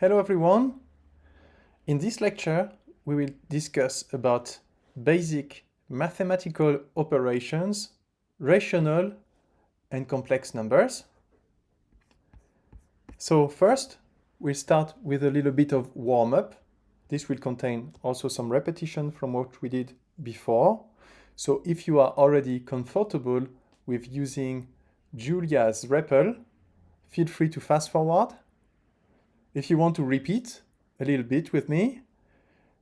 Hello everyone. In this lecture, we will discuss about basic mathematical operations, rational and complex numbers. So first, we'll start with a little bit of warm-up. This will contain also some repetition from what we did before. So if you are already comfortable with using Julia's REPL, feel free to fast forward. If you want to repeat a little bit with me,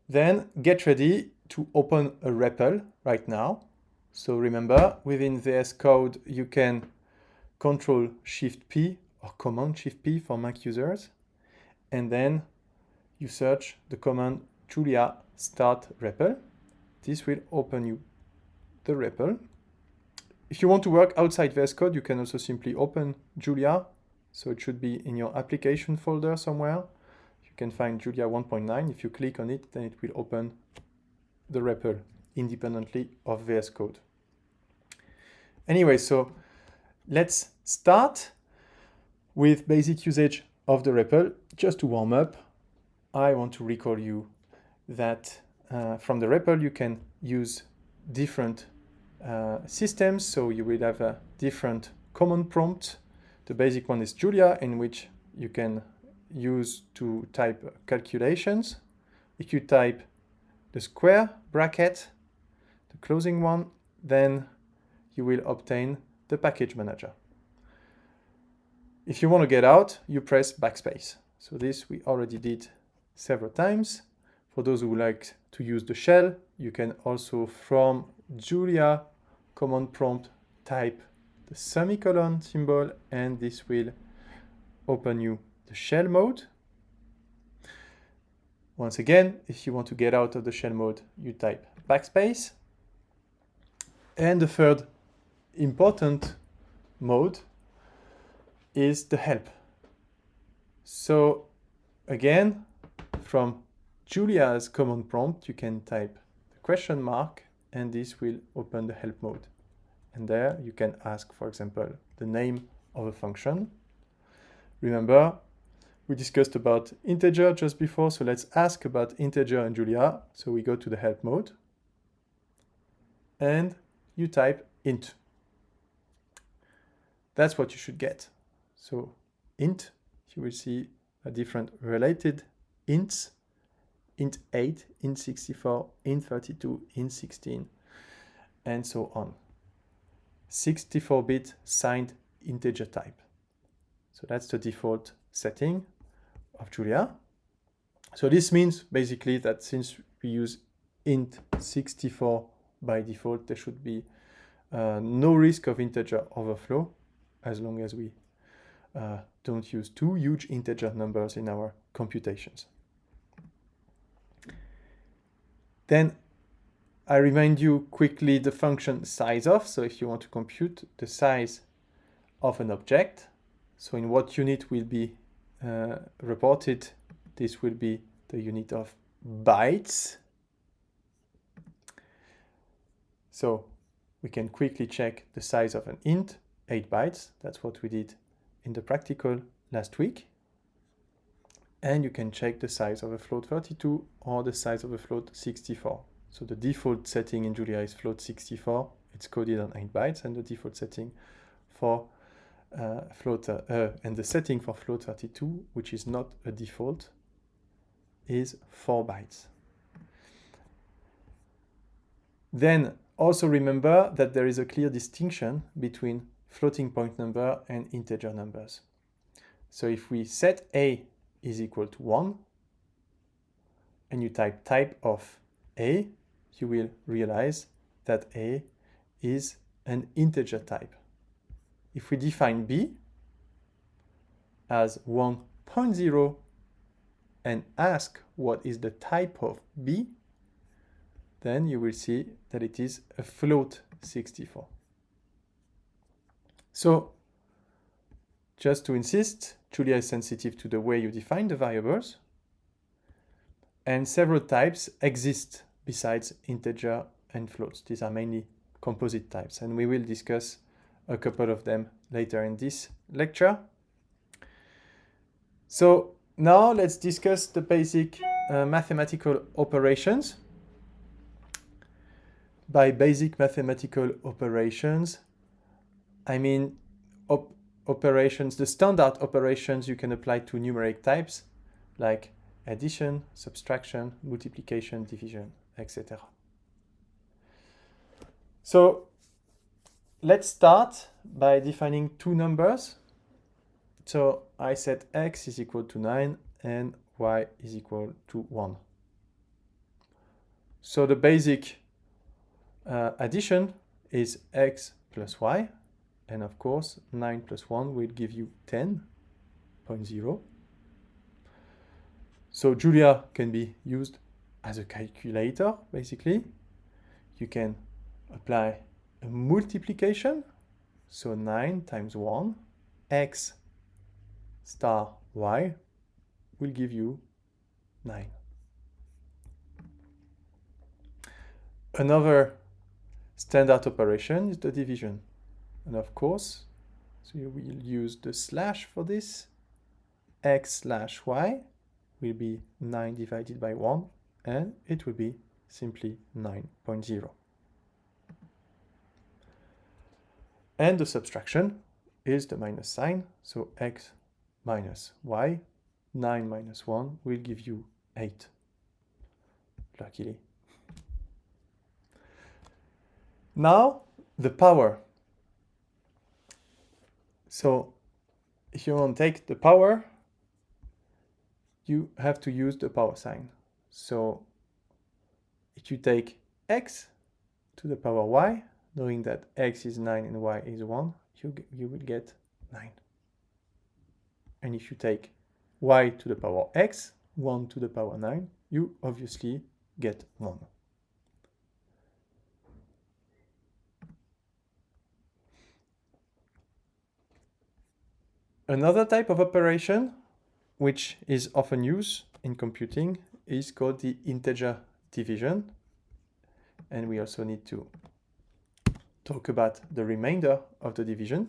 then get ready to open a REPL right now. So remember, within VS Code, you can Control Shift P or Command Shift P for Mac users. And then you search the command Julia start REPL. This will open you the REPL. If you want to work outside VS Code, you can also simply open Julia. So it should be in your application folder somewhere. You can find Julia 1.9. If you click on it, then it will open the REPL independently of VS Code. Anyway, so let's start with basic usage of the REPL. Just to warm up, I want to recall you that from the REPL you can use different systems. So you will have a different command prompt. The basic one is Julia, in which you can use to type calculations. If you type the square bracket, the closing one, then you will obtain the package manager. If you want to get out, you press backspace. So this we already did several times. For those who like to use the shell, you can also from Julia command prompt type the semicolon symbol, and this will open you the shell mode. Once again, if you want to get out of the shell mode, you type backspace. And the third important mode is the help. So again, from Julia's command prompt, you can type the question mark, and this will open the help mode. And there you can ask, for example, the name of a function. Remember, we discussed about integer just before, so let's ask about integer in Julia. So we go to the help mode, and you type int. That's what you should get. So int, you will see a different related ints, int 8, int 64, int 32, int 16, and so on. 64-bit signed integer type. So that's the default setting of Julia. So this means basically that since we use int 64 by default, there should be no risk of integer overflow as long as we don't use two huge integer numbers in our computations. Then I remind you quickly the function sizeof. So if you want to compute the size of an object, so in what unit will be reported, this will be the unit of bytes. So we can quickly check the size of an int, 8 bytes. That's what we did in the practical last week. And you can check the size of a float 32 or the size of a float 64. So the default setting in Julia is float 64. It's coded on 8 bytes, and the default setting for and the setting for float 32, which is not a default, is 4 bytes. Then also remember that there is a clear distinction between floating point number and integer numbers. So if we set a is equal to 1, and you type of a, you will realize that a is an integer type. If we define b as 1.0 and ask what is the type of b, then you will see that it is a float 64. So just to insist, Julia is sensitive to the way you define the variables, and several types exist besides integer and floats. These are mainly composite types, and we will discuss a couple of them later in this lecture. So Now let's discuss the basic mathematical operations. By basic mathematical operations, I mean operations, the standard operations you can apply to numeric types like addition, subtraction, multiplication, division, etc. So let's start by defining two numbers. So I set x is equal to 9 and y is equal to 1. So the basic addition is x plus y, and of course 9 plus 1 will give you 10.0. So Julia can be used as a calculator, basically. You can apply a multiplication, so 9 times 1, x star y will give you 9. Another standard operation is the division. And of course, so you will use the slash for this. X slash y will be 9 divided by 1, and it will be simply 9.0. And the subtraction is the minus sign, so x minus y, 9 minus 1 will give you 8, luckily. Now, the power. So, if you want to take the power, you have to use the power sign. So, if you take x to the power y, knowing that x is 9 and y is 1, you will get 9. And if you take y to the power x, 1 to the power 9, you obviously get 1. Another type of operation which is often used in computing is called the integer division. And we also need to talk about the remainder of the division.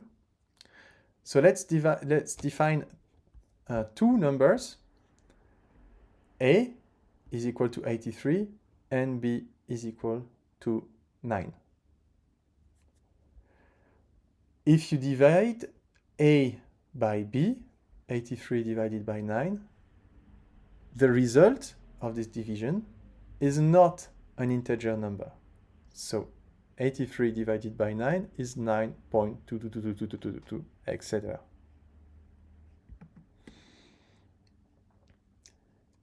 So let's define two numbers. A is equal to 83 and B is equal to 9. If you divide A by B, 83 divided by 9, the result of this division is not an integer number. So 83 divided by 9 is 9.2222222, etc.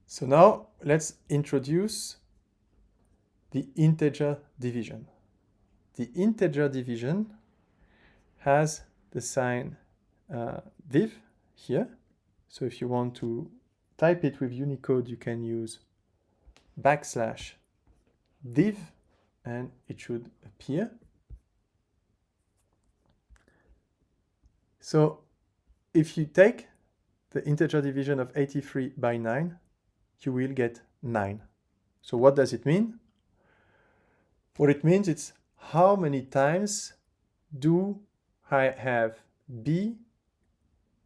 So now let's introduce the integer division. The integer division has the sign div here. So if you want to type it with Unicode, you can use \div and it should appear. So if you take the integer division of 83 by 9, you will get 9. So what does it mean? What it means is how many times do I have B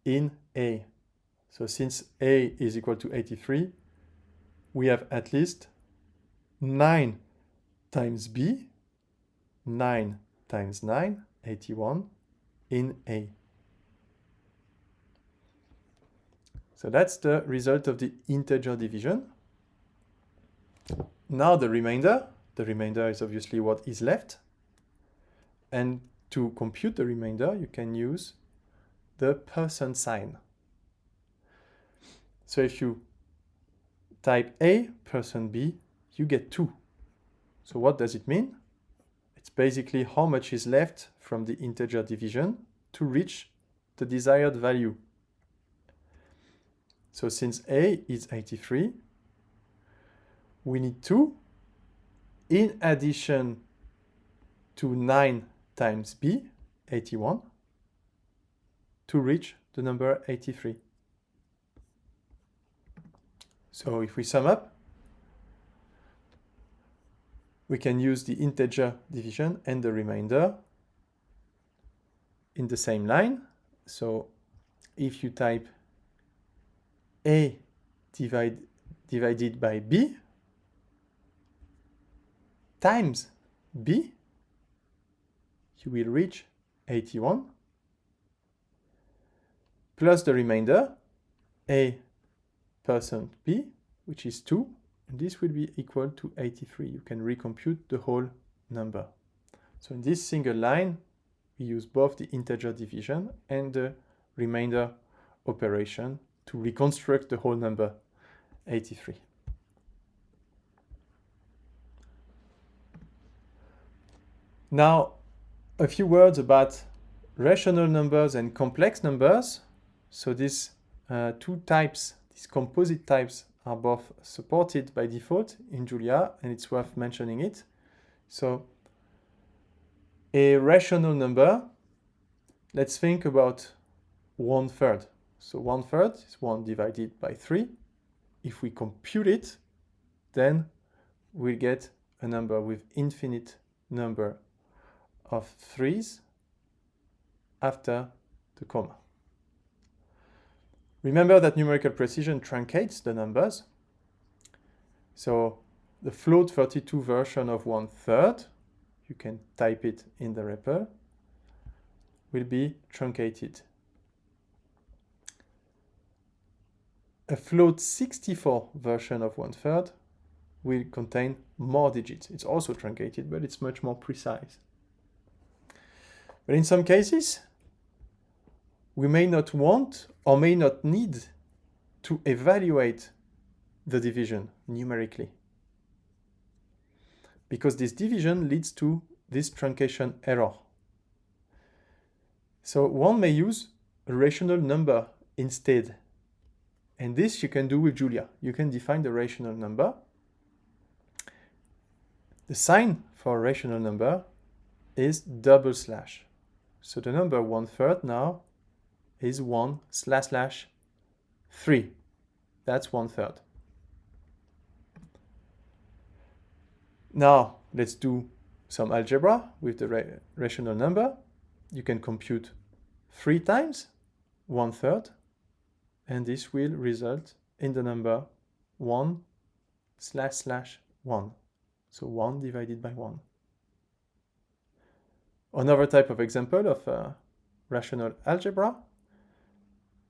in A? So since A is equal to 83, we have at least 9 times B, 9 times 9, 81, in A. So that's the result of the integer division. Now the remainder is obviously what is left. And to compute the remainder, you can use the percent sign. So if you type A percent B, you get 2. So what does it mean? It's basically how much is left from the integer division to reach the desired value. So since A is 83, we need 2 in addition to 9 times B, 81, to reach the number 83. So if we sum up, we can use the integer division and the remainder in the same line. So if you type A divided by b times b, you will reach 81, plus the remainder, a percent b, which is 2, and this will be equal to 83. You can recompute the whole number. So in this single line, we use both the integer division and the remainder operation to reconstruct the whole number, 83. Now, a few words about rational numbers and complex numbers. So these two types, these composite types, are both supported by default in Julia, and it's worth mentioning it. So a rational number, let's think about 1/3. So 1/3 is 1 divided by 3. If we compute it, then we'll get a number with infinite number of 3's after the comma. Remember that numerical precision truncates the numbers. So the float 32 version of 1/3, you can type it in the REPL, will be truncated. A float 64 version of 1/3 will contain more digits. It's also truncated, but it's much more precise. But in some cases, we may not want or may not need to evaluate the division numerically, because this division leads to this truncation error. So one may use a rational number instead. And this you can do with Julia. You can define the rational number. The sign for a rational number is double slash. So the number 1/3 now is 1/3. That's 1/3. Now let's do some algebra with the rational number. You can compute 3 times 1/3, and this will result in the number 1/1. So 1 divided by 1. Another type of example of rational algebra,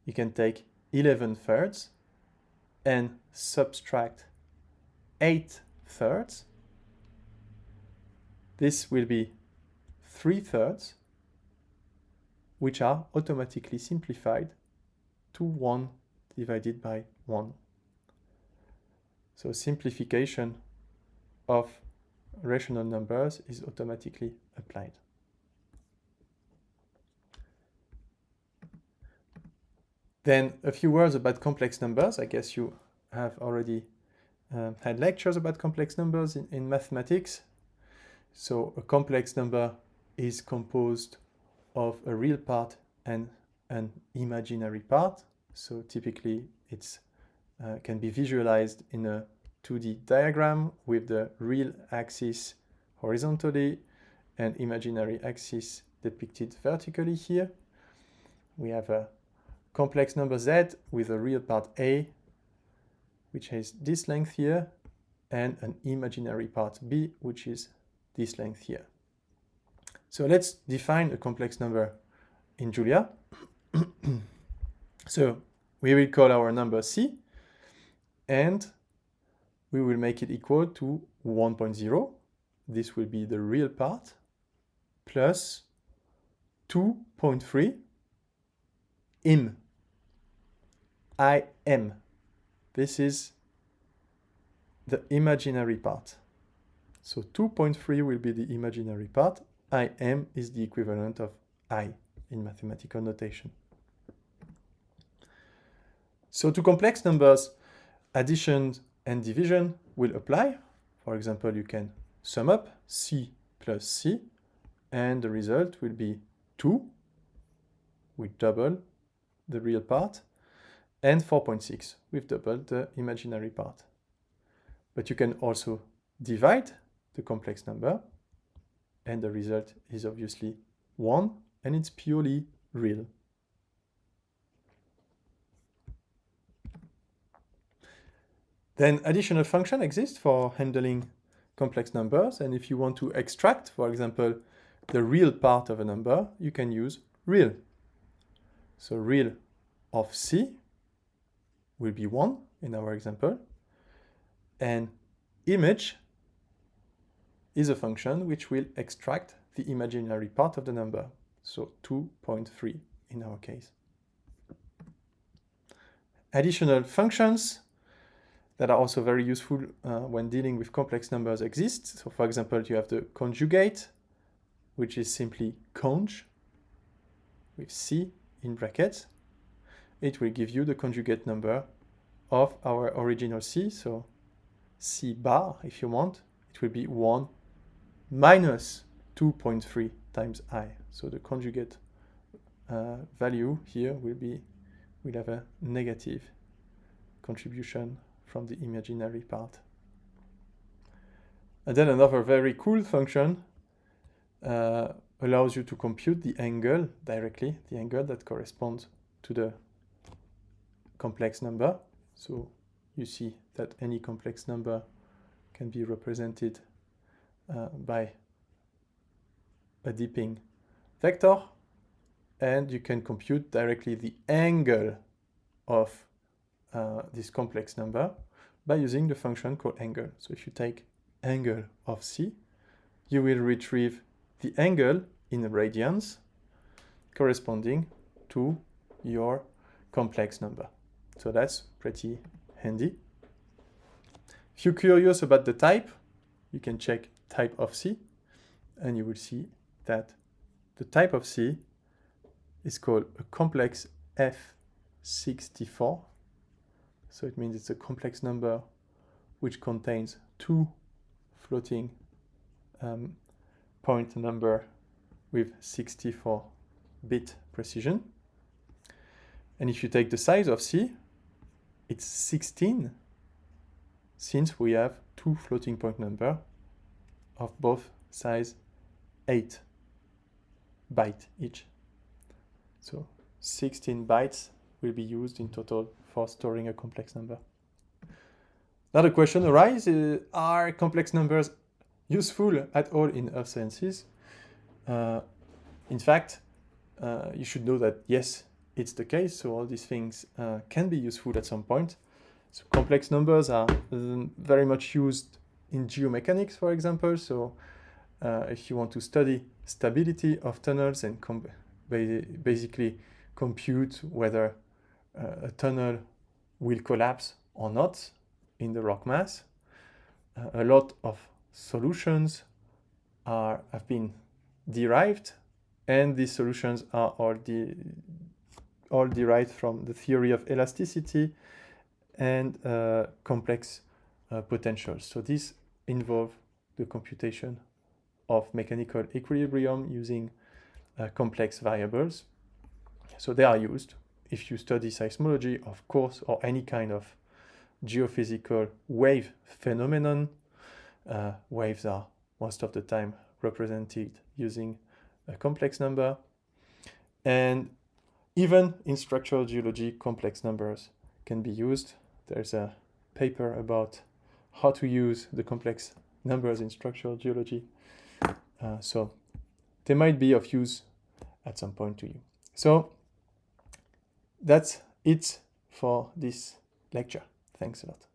you can take 11/3 and subtract 8/3. This will be 3/3, which are automatically simplified to 1 divided by 1. So simplification of rational numbers is automatically applied. Then a few words about complex numbers. I guess you have already had lectures about complex numbers in mathematics. So a complex number is composed of a real part and an imaginary part. So typically it's can be visualized in a 2D diagram with the real axis horizontally and imaginary axis depicted vertically here. We have a complex number z with a real part a, which has this length here, and an imaginary part b, which is this length here. So let's define a complex number in Julia. So we will call our number c, and we will make it equal to 1.0. This will be the real part, plus 2.3 im. This is the imaginary part. So 2.3 will be the imaginary part. Im is the equivalent of I in mathematical notation. So to complex numbers, addition and division will apply. For example, you can sum up c plus c, and the result will be 2, with double the real part, and 4.6 with double the imaginary part. But you can also divide the complex number, and the result is obviously 1, and it's purely real. Then additional function exists for handling complex numbers. And if you want to extract, for example, the real part of a number, you can use real. So real of C will be 1 in our example. And image is a function which will extract the imaginary part of the number. So 2.3 in our case. Additional functions that are also very useful when dealing with complex numbers exist. So for example, you have the conjugate, which is simply conj with C in brackets. It will give you the conjugate number of our original C. So C bar, if you want, it will be 1 minus 2.3 times I. So the conjugate value here will have a negative contribution from the imaginary part. And then another very cool function allows you to compute the angle directly, the angle that corresponds to the complex number. So you see that any complex number can be represented by a dipping vector, and you can compute directly the angle of this complex number by using the function called angle. So if you take angle of C, you will retrieve the angle in radians corresponding to your complex number. So that's pretty handy. If you're curious about the type, you can check type of C, and you will see that the type of C is called a complex F64. So it means it's a complex number which contains 2 floating point number with 64-bit precision. And if you take the size of C, it's 16, since we have 2 floating point number of both size 8 bytes each. So 16 bytes will be used in total for storing a complex number. Now the question arises, are complex numbers useful at all in earth sciences? In fact, you should know that yes, it's the case. So all these things can be useful at some point. So complex numbers are very much used in geomechanics, for example. So if you want to study stability of tunnels and basically compute whether a tunnel will collapse or not in the rock mass, a lot of solutions have been derived, and these solutions are all derived from the theory of elasticity and complex potentials. So these involve the computation of mechanical equilibrium using complex variables. So they are used if you study seismology, of course, or any kind of geophysical wave phenomenon. Waves are most of the time represented using a complex number. And even in structural geology, complex numbers can be used. There's a paper about how to use the complex numbers in structural geology. So they might be of use at some point to you. So that's it for this lecture. Thanks a lot.